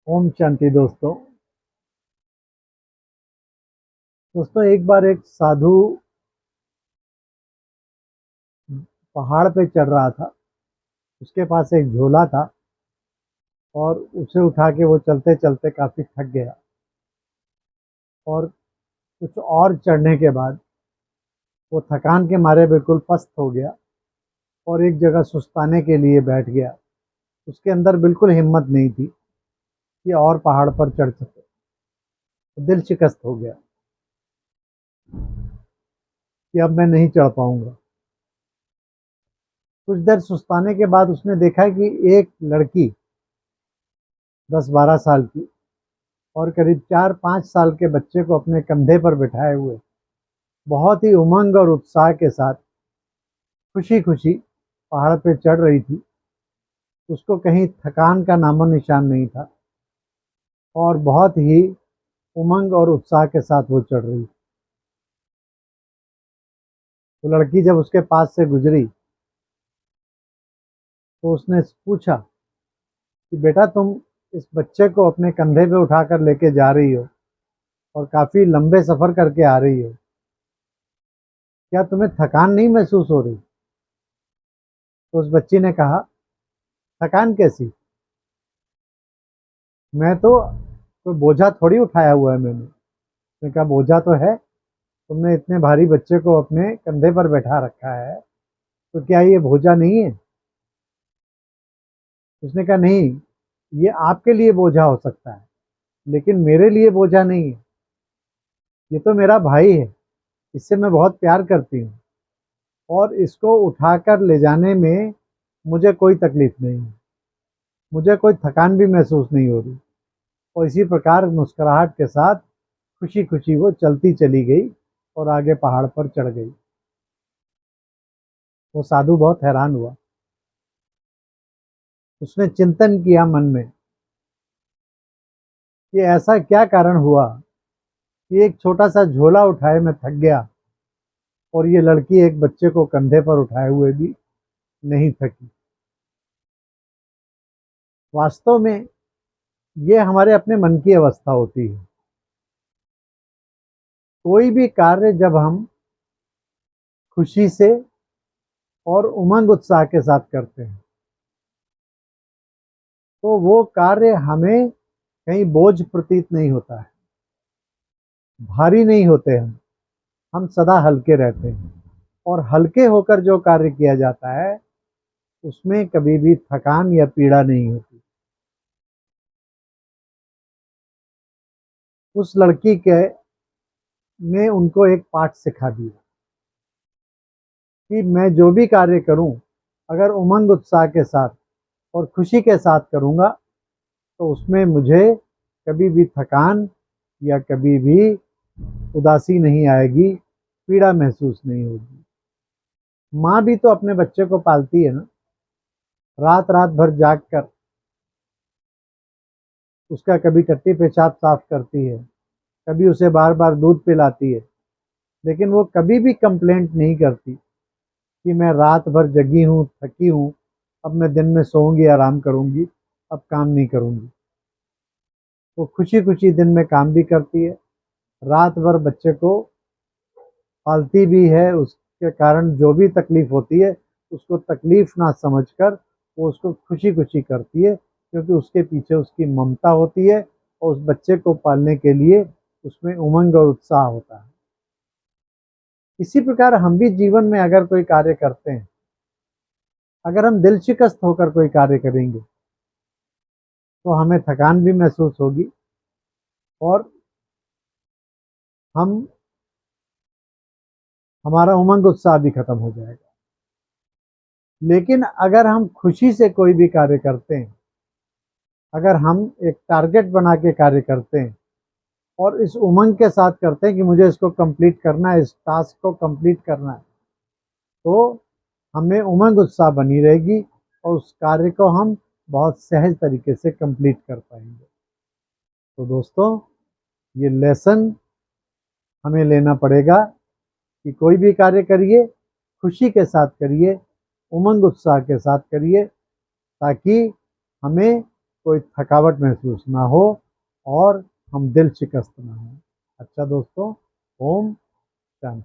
ओम शांति दोस्तों। एक बार एक साधु पहाड़ पे चढ़ रहा था। उसके पास एक झोला था और उसे उठा के वो चलते चलते काफी थक गया और कुछ और चढ़ने के बाद वो थकान के मारे बिल्कुल पस्त हो गया और एक जगह सुस्ताने के लिए बैठ गया। उसके अंदर बिल्कुल हिम्मत नहीं थी कि और पहाड़ पर चढ़ सके। तो दिल शिकस्त हो गया कि अब मैं नहीं चढ़ पाऊंगा। कुछ देर सुस्ताने के बाद उसने देखा कि एक लड़की 10-12 साल की और करीब 4-5 साल के बच्चे को अपने कंधे पर बिठाए हुए बहुत ही उमंग और उत्साह के साथ खुशी खुशी पहाड़ पे चढ़ रही थी। उसको कहीं थकान का नामो निशान नहीं था और बहुत ही उमंग और उत्साह के साथ वो चढ़ रही थी। तो लड़की जब उसके पास से गुजरी तो उसने पूछा कि बेटा, तुम इस बच्चे को अपने कंधे पे उठाकर लेके जा रही हो और काफी लंबे सफर करके आ रही हो, क्या तुम्हें थकान नहीं महसूस हो रही? तो उस बच्ची ने कहा, थकान कैसी? मैं तो कोई बोझा थोड़ी उठाया हुआ है। मैंने कहा, बोझा तो है। तुमने इतने भारी बच्चे को अपने कंधे पर बैठा रखा है, तो क्या ये बोझा नहीं है? उसने कहा, नहीं, ये आपके लिए बोझा हो सकता है लेकिन मेरे लिए बोझा नहीं है। ये तो मेरा भाई है, इससे मैं बहुत प्यार करती हूँ और इसको उठाकर ले जाने में मुझे कोई तकलीफ नहीं है। मुझे कोई थकान भी महसूस नहीं हो रही। और इसी प्रकार मुस्कुराहट के साथ खुशी खुशी वो चलती चली गई और आगे पहाड़ पर चढ़ गई। वो साधु बहुत हैरान हुआ। उसने चिंतन किया मन में कि ऐसा क्या कारण हुआ कि एक छोटा सा झोला उठाए मैं थक गया और ये लड़की एक बच्चे को कंधे पर उठाए हुए भी नहीं थकी। वास्तव में ये हमारे अपने मन की अवस्था होती है। कोई भी कार्य जब हम खुशी से और उमंग उत्साह के साथ करते हैं तो वो कार्य हमें कहीं बोझ प्रतीत नहीं होता है, भारी नहीं होते हम सदा हल्के रहते हैं। और हल्के होकर जो कार्य किया जाता है उसमें कभी भी थकान या पीड़ा नहीं होती। उस लड़की के ने उनको एक पाठ सिखा दिया कि मैं जो भी कार्य करूं, अगर उमंग उत्साह के साथ और खुशी के साथ करूंगा तो उसमें मुझे कभी भी थकान या कभी भी उदासी नहीं आएगी, पीड़ा महसूस नहीं होगी। माँ भी तो अपने बच्चे को पालती है ना। रात रात भर जाग कर उसका कभी टट्टी पेशाब साफ करती है, कभी उसे बार बार दूध पिलाती है, लेकिन वो कभी भी कंप्लेंट नहीं करती कि मैं रात भर जगी हूँ, थकी हूँ, अब मैं दिन में सोऊंगी, आराम करूंगी, अब काम नहीं करूंगी। वो खुशी खुशी दिन में काम भी करती है, रात भर बच्चे को पालती भी है। उसके कारण जो भी तकलीफ होती है उसको तकलीफ ना समझकर वो उसको खुशी खुशी करती है, क्योंकि उसके पीछे उसकी ममता होती है और उस बच्चे को पालने के लिए उसमें उमंग और उत्साह होता है। इसी प्रकार हम भी जीवन में अगर कोई कार्य करते हैं, अगर हम दिल शिकस्त होकर कोई कार्य करेंगे तो हमें थकान भी महसूस होगी और हम हमारा उमंग उत्साह भी खत्म हो जाएगा। लेकिन अगर हम खुशी से कोई भी कार्य करते हैं, अगर हम एक टारगेट बना के कार्य करते हैं और इस उमंग के साथ करते हैं कि मुझे इसको कंप्लीट करना है, इस टास्क को कंप्लीट करना है, तो हमें उमंग उत्साह बनी रहेगी और उस कार्य को हम बहुत सहज तरीके से कंप्लीट कर पाएंगे। तो दोस्तों, ये लेसन हमें लेना पड़ेगा कि कोई भी कार्य करिए, खुशी के साथ करिए, उमंग उत्साह के साथ करिए, ताकि हमें कोई थकावट महसूस ना हो और हम दिल शिकस्त ना हो। अच्छा दोस्तों, ओम शांति।